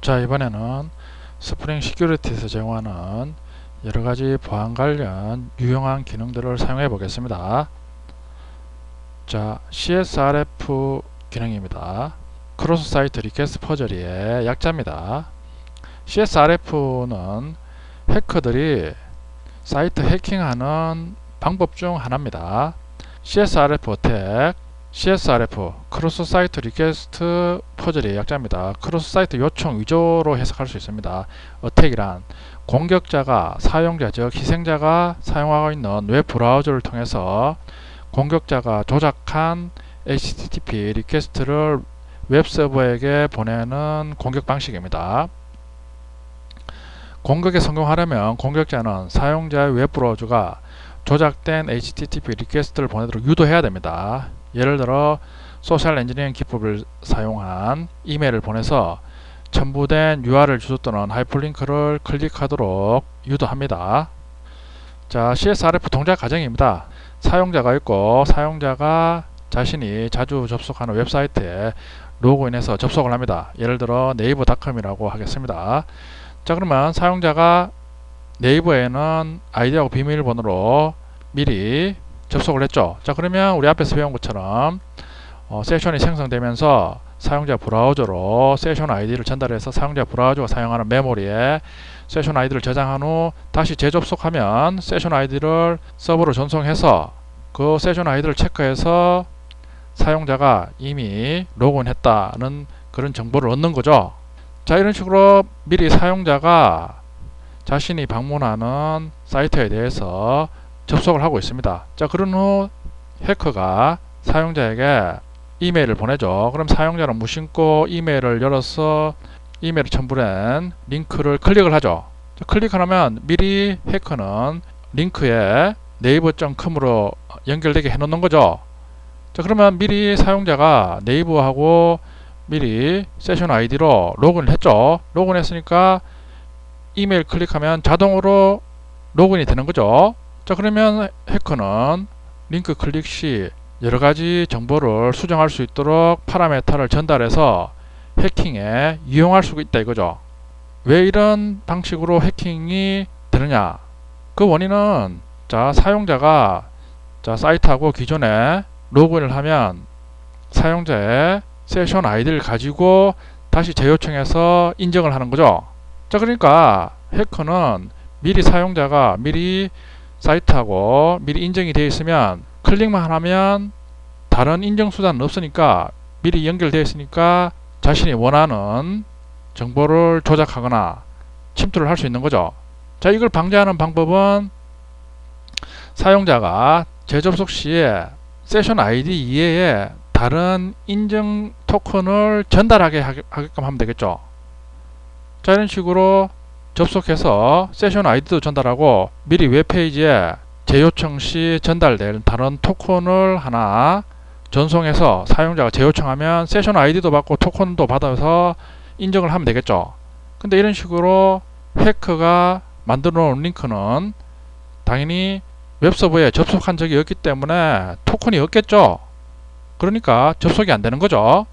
자, 이번에는 스프링 시큐리티에서 제공하는 여러가지 보안 관련 유용한 기능들을 사용해 보겠습니다. 자, CSRF 기능입니다. 크로스 사이트 리퀘스트 퍼저리의 약자입니다. CSRF는 해커들이 사이트 해킹하는 방법 중 하나입니다. CSRF 어택, CSRF 크로스 사이트 리퀘스트 퍼즐의 약자입니다. 크로스 사이트 요청 위조로 해석할 수 있습니다. 어택이란 공격자가 사용자 즉 희생자가 사용하고 있는 웹 브라우저를 통해서 공격자가 조작한 HTTP 리퀘스트를 웹 서버에게 보내는 공격 방식입니다. 공격에 성공하려면 공격자는 사용자의 웹 브라우저가 조작된 HTTP 리퀘스트를 보내도록 유도해야 됩니다. 예를 들어 소셜 엔지니어링 기법을 사용한 이메일을 보내서 첨부된 URL 주소 또는 하이퍼링크를 클릭하도록 유도합니다. 자, CSRF 동작 과정입니다. 사용자가 있고 사용자가 자신이 자주 접속하는 웹사이트에 로그인해서 접속을 합니다. 예를 들어 네이버닷컴이라고 하겠습니다. 자, 그러면 사용자가 네이버에는 아이디하고 비밀번호로 미리 접속을 했죠. 자, 그러면 우리 앞에서 배운 것처럼 세션이 생성되면서 사용자 브라우저로 세션 아이디를 전달해서 사용자 브라우저가 사용하는 메모리에 세션 아이디를 저장한 후 다시 재접속하면 세션 아이디를 서버로 전송해서 그 세션 아이디를 체크해서 사용자가 이미 로그인했다는 그런 정보를 얻는 거죠. 자, 이런 식으로 미리 사용자가 자신이 방문하는 사이트에 대해서 접속을 하고 있습니다. 자, 그런 후 해커가 사용자에게 이메일을 보내죠. 그럼 사용자는 무심코 이메일을 열어서 이메일을 첨부된 링크를 클릭을 하죠. 자, 클릭하면 미리 해커는 링크에 네이버.com으로 연결되게 해 놓는 거죠. 자, 그러면 미리 사용자가 네이버하고 미리 세션 아이디로 로그인을 했죠. 로그인 했으니까 이메일 클릭하면 자동으로 로그인이 되는 거죠. 자, 그러면 해커는 링크 클릭 시 여러가지 정보를 수정할 수 있도록 파라메타를 전달해서 해킹에 이용할 수 있다 이거죠. 왜 이런 방식으로 해킹이 되느냐? 그 원인은 자, 사용자가 사이트하고 기존에 로그인을 하면 사용자의 세션 아이디를 가지고 다시 재요청해서 인정을 하는 거죠. 자, 그러니까 해커는 미리 사용자가 미리 사이트하고 미리 인정이 되어 있으면 클릭만 하면 다른 인정 수단은 없으니까 미리 연결되어 있으니까 자신이 원하는 정보를 조작하거나 침투를 할 수 있는 거죠. 자, 이걸 방지하는 방법은 사용자가 재접속 시에 세션 아이디 이외에 다른 인증 토큰을 전달하게 하게끔 하면 되겠죠. 자, 이런 식으로 접속해서 세션 아이디도 전달하고 미리 웹페이지에 재요청 시 전달될 다른 토큰을 하나 전송해서 사용자가 재요청하면 세션 아이디도 받고 토큰도 받아서 인정을 하면 되겠죠. 근데 이런 식으로 해커가 만들어 놓은 링크는 당연히 웹서버에 접속한 적이 없기 때문에 토큰이 없겠죠. 그러니까 접속이 안 되는 거죠.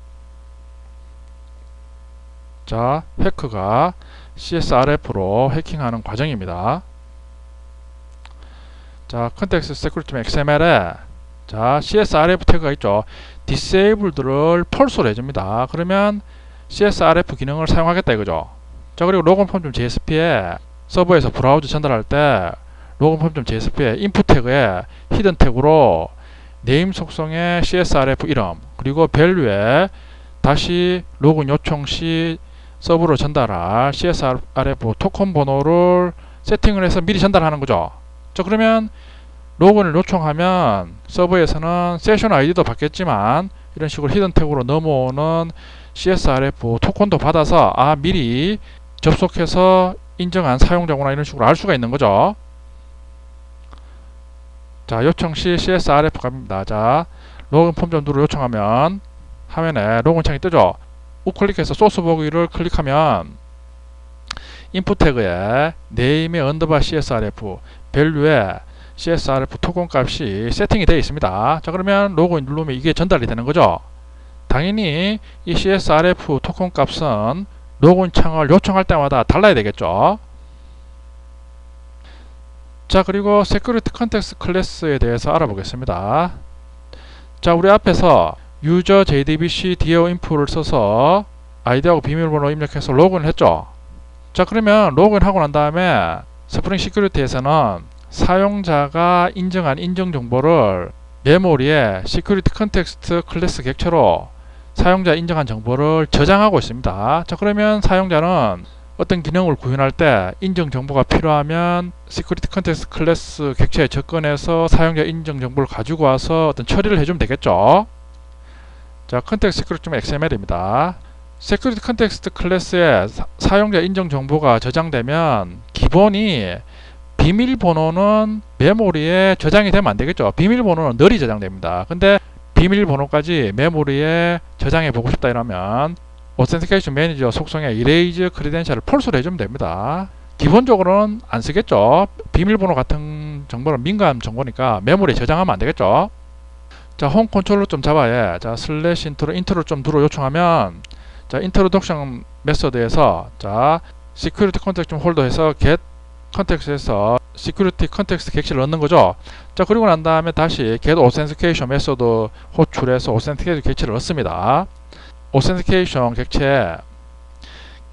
자, 해커가 CSRF로 해킹하는 과정입니다. 자, 컨텍스트 세큐리티 XML에 자, CSRF 태그가 있죠. disabled를 false로 해줍니다. 그러면 CSRF 기능을 사용하겠다 이거죠. 자, 그리고 loginform.jsp에 서버에서 브라우저 전달할 때 loginform.jsp에 input 태그에 히든 태그로 네임 속성의 CSRF 이름 그리고 value에 다시 로그인 요청 시 서버로 전달할 CSRF 토큰 번호를 세팅을 해서 미리 전달하는 거죠. 자, 그러면 로그인을 요청하면 서버에서는 세션 아이디도 받겠지만 이런 식으로 히든 태그로 넘어오는 CSRF 토큰도 받아서 미리 접속해서 인정한 사용자구나 이런 식으로 알 수가 있는 거죠. 자, 요청 시 CSRF 갑니다. 자, 로그인 폼 좀 누르 요청하면 화면에 로그인 창이 뜨죠. 우클릭해서 소스 보기를 클릭하면 인풋 태그에 네임의 언더바 CSRF 밸류에 CSRF 토큰 값이 세팅이 되어 있습니다. 자, 그러면 로그인 누르면 이게 전달이 되는 거죠. 당연히 이 CSRF 토큰 값은 로그인 창을 요청할 때마다 달라야 되겠죠. 자, 그리고 Security Context 클래스에 대해서 알아보겠습니다. 자, 우리 앞에서 유저 JDBC DAO info를 써서 아이디하고 비밀번호 입력해서 로그인을 했죠. 자, 그러면 로그인하고 난 다음에 스프링 시큐리티에서는 사용자가 인정한 인증 정보를 메모리에 Security Context 클래스 객체로 사용자 인정한 정보를 저장하고 있습니다. 자, 그러면 사용자는 어떤 기능을 구현할 때 인증 정보가 필요하면 Security Context 클래스 객체에 접근해서 사용자 인증 정보를 가지고 와서 어떤 처리를 해주면 되겠죠. 자, Context Security.xml입니다. Security Context 클래스에 사용자 인증 정보가 저장되면 기본이 비밀번호는 메모리에 저장이 되면 안 되겠죠. 비밀번호는 널리 저장됩니다. 근데 비밀번호까지 메모리에 저장해 보고 싶다 이러면 Authentication Manager 속성에 Erase Credential을 폴스로 해주면 됩니다. 기본적으로는 안 쓰겠죠. 비밀번호 같은 정보는 민감 정보니까 메모리에 저장하면 안 되겠죠. 자, 홈 컨트롤러 좀 잡아야 자, 슬래시 인트로 좀 누르 요청하면 자, 인트로덕션 메서드에서 자, Security Context 좀 홀더해서 get 컨텍스트에서 Security Context 객체를 넣는 거죠. 자, 그리고 난 다음에 다시 get authentication 메소드 호출해서 authentication 객체를 넣습니다. authentication 객체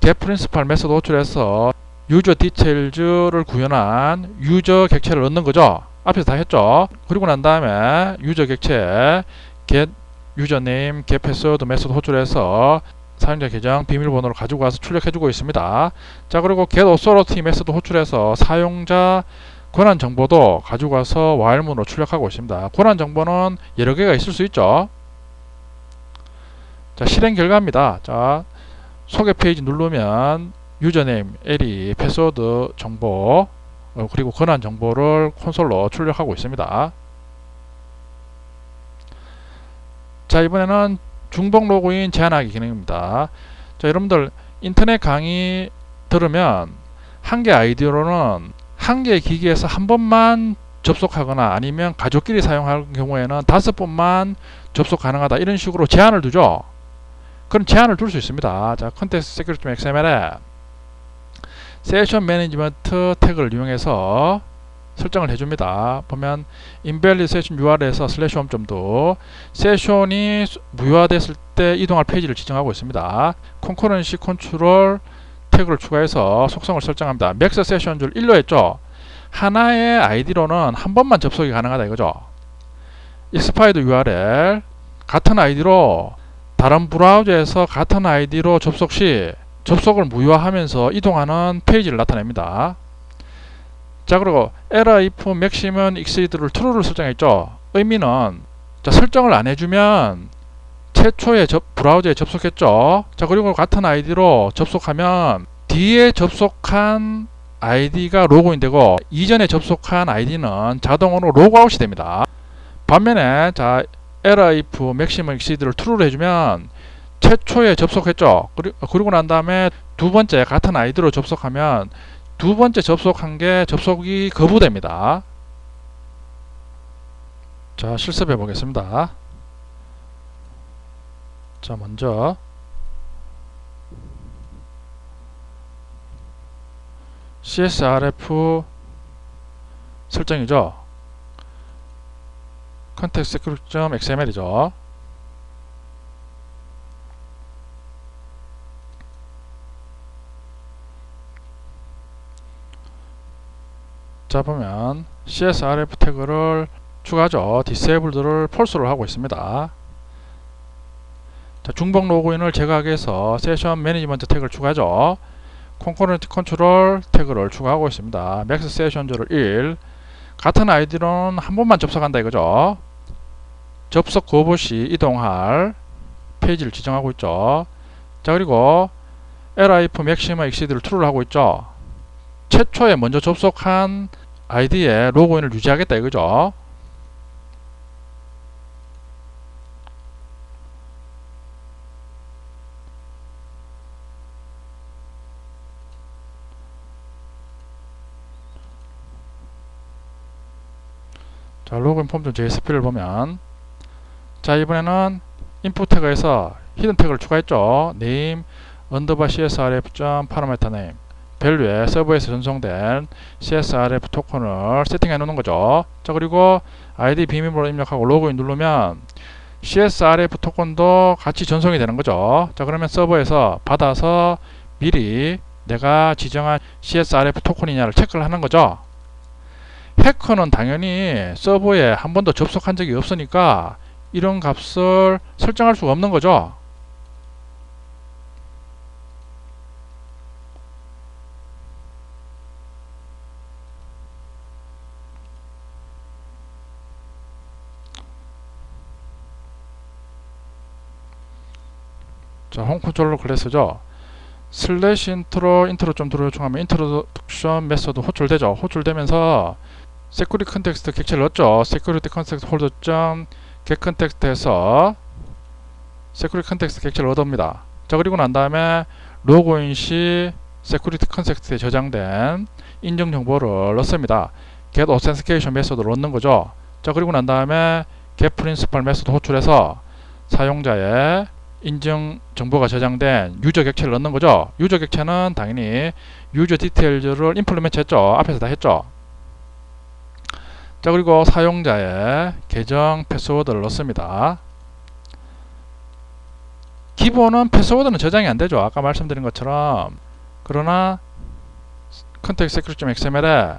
get principal 메소드 호출해서 user details를 구현한 유저 객체를 넣는 거죠. 앞에서 다 했죠. 그리고 난 다음에 유저 객체 get username, get password 메소드 호출해서 사용자 계정 비밀번호를 가지고 와서 출력해주고 있습니다. 자, 그리고 get authority 메소드 호출해서 사용자 권한 정보도 가지고 와서 while문으로 출력하고 있습니다. 권한 정보는 여러 개가 있을 수 있죠. 자, 실행 결과입니다. 자, 소개 페이지 누르면 유저네임, LE, 패스워드 정보 그리고 권한 정보를 콘솔로 출력하고 있습니다. 자, 이번에는 중복 로그인 제한하기 기능입니다. 자, 여러분들 인터넷 강의 들으면 한 개 아이디로는 한 개의 기기에서 한 번만 접속하거나 아니면 가족끼리 사용할 경우에는 5번만 접속 가능하다 이런 식으로 제한을 두죠. 그럼 제한을 둘 수 있습니다. 자, Context Security.xml에 세션 매니지먼트 태그를 이용해서 설정을 해줍니다. 보면 invalid session URL에서 /home.do 세션이 무효화됐을 때 이동할 페이지를 지정하고 있습니다. concurrency control 태그를 추가해서 속성을 설정합니다. max session 줄 1로 했죠. 하나의 아이디로는 한 번만 접속이 가능하다 이거죠. expired URL 같은 아이디로 다른 브라우저에서 같은 아이디로 접속 시 접속을 무효화하면서 이동하는 페이지를 나타냅니다. 자, 그리고 error if maximum exceed를 true를 설정했죠. 의미는 자, 설정을 안 해주면 최초에 브라우저에 접속했죠. 자, 그리고 같은 아이디로 접속하면 뒤에 접속한 아이디가 로그인 되고 이전에 접속한 아이디는 자동으로 로그아웃이 됩니다. 반면에 자, error if maximum exceed를 true를 해주면 최초에 접속했죠. 그리고 난 다음에 두 번째 같은 아이디로 접속하면 두 번째 접속한 게 접속이 거부됩니다. 자, 실습해 보겠습니다. 자, 먼저 CSRF 설정이죠. Context Security.xml이죠. 자, 보면 CSRF 태그를 추가하죠. Disabled를 false로 하고 있습니다. 자, 중복 로그인을 제거하기 위해서 세션 매니지먼트 태그를 추가하죠. concurrent control 태그를 추가하고 있습니다. max session줄을 1 같은 아이디로는 한 번만 접속한다 이거죠. 접속 거부 시 이동할 페이지를 지정하고 있죠. 자, 그리고 error if maximum exceed를 true를 하고 있죠. 최초에 먼저 접속한 아이디에 로그인을 유지하겠다 이거죠. 자, 로그인 폼.jsp를 보면 자, 이번에는 인풋 태그에서 히든 태그를 추가했죠. name, CSRF.parameter 밸류에 서버에서 전송된 CSRF 토큰을 세팅해 놓는 거죠. 자, 그리고 아이디 비밀번호 입력하고 로그인 누르면 CSRF 토큰도 같이 전송이 되는 거죠. 자, 그러면 서버에서 받아서 미리 내가 지정한 CSRF 토큰이냐를 체크를 하는 거죠. 해커는 당연히 서버에 한 번도 접속한 적이 없으니까 이런 값을 설정할 수가 없는 거죠. 자, 홈 컨트롤러 클래스죠. 슬래시 인트로 좀 요청하면 인트로덕션 메소드 호출되죠. 호출되면서 세큐리티 컨텍스트 객체를 넣었죠. 세큐리티 컨텍스트 홀더 get 컨텍스트에서 세큐리티 컨텍스트 객체를 얻습니다. 자, 그리고 난 다음에 로그인 시 세큐리티 컨텍스트에 저장된 인증 정보를 넣습니다. get authentication 메소드를 넣는 거죠. 자, 그리고 난 다음에 get principal 메소드 호출해서 사용자의 인증 정보가 저장된 유저 객체를 넣는 거죠. 유저 객체는 당연히 유저 디테일즈를 임플리멘트 했죠. 앞에서 다 했죠. 자, 그리고 사용자의 계정 패스워드를 넣습니다. 기본은 패스워드는 저장이 안 되죠. 아까 말씀드린 것처럼. 그러나 context security.xml에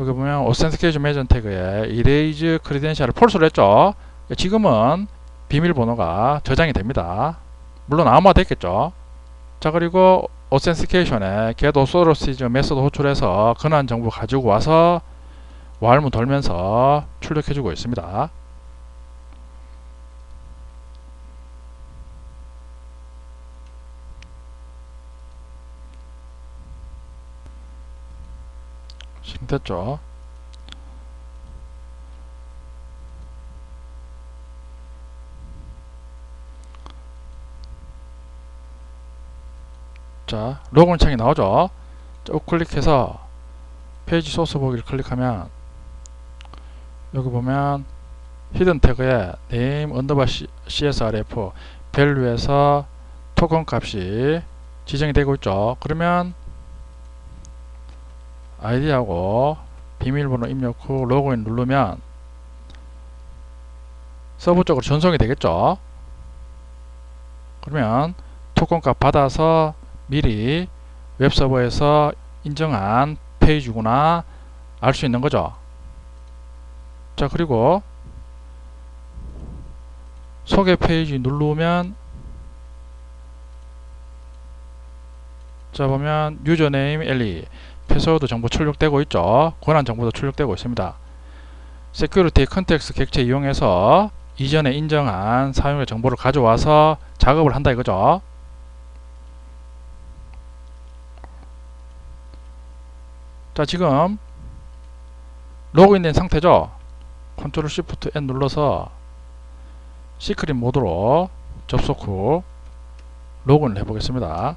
여기 보면 authentication measure 태그에 erase credential을 false로 했죠. 지금은 비밀번호가 저장이 됩니다. 물론 암호화됐겠죠. 자, 그리고 authentication에 get authorities 메소드 호출해서 근한 정보 가지고 와서 while문 돌면서 출력해주고 있습니다. 실행됐죠. 자, 로그인 창이 나오죠. 자, 우클릭해서 페이지 소스 보기를 클릭하면 여기 보면 히든 태그에 name CSRF value에서 토큰 값이 지정이 되고 있죠. 그러면 아이디하고 비밀번호 입력 후 로그인 누르면 서버 쪽으로 전송이 되겠죠. 그러면 토큰 값 받아서 미리 웹서버에서 인정한 페이지구나 알 수 있는 거죠. 자, 그리고 소개 페이지 누르면 자, 보면 유저네임 엘리 패스워드 정보 출력되고 있죠. 권한 정보도 출력되고 있습니다. 세큐리티 컨텍스트 객체 이용해서 이전에 인정한 사용자 정보를 가져와서 작업을 한다 이거죠. 자, 지금 로그인된 상태죠. 컨트롤 시프트 N 눌러서 시크릿 모드로 접속 후 로그인을 해보겠습니다.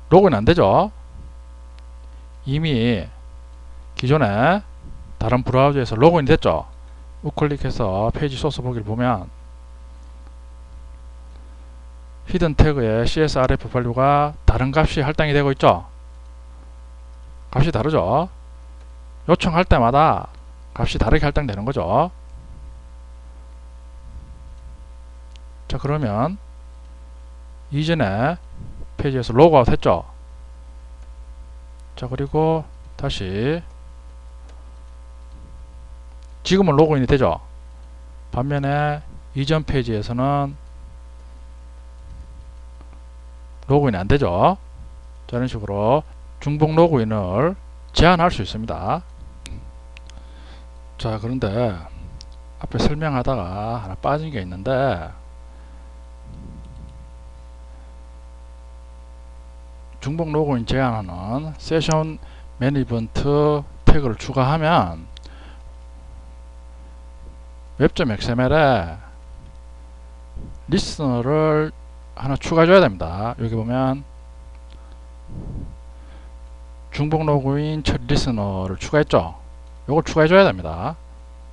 로그인 안되죠. 이미 기존에 다른 브라우저에서 로그인이 됐죠. 우클릭해서 페이지 소스 보기를 보면 히든 태그의 CSRF 밸류가 다른 값이 할당이 되고 있죠. 값이 다르죠. 요청할 때마다 값이 다르게 할당되는 거죠. 자, 그러면 이전에 페이지에서 로그아웃 했죠. 자, 그리고 다시 지금은 로그인이 되죠. 반면에 이전 페이지에서는 로그인이 안 되죠. 자, 이런 식으로 중복 로그인을 제한할 수 있습니다. 자, 그런데 앞에 설명하다가 하나 빠진 게 있는데 중복 로그인 제한하는 세션 매니지먼트 태그를 추가하면 웹.xml에 리스너를 하나 추가해줘야 됩니다. 여기 보면 중복 로그인 처리 리스너를 추가했죠. 요걸 추가해 줘야 됩니다.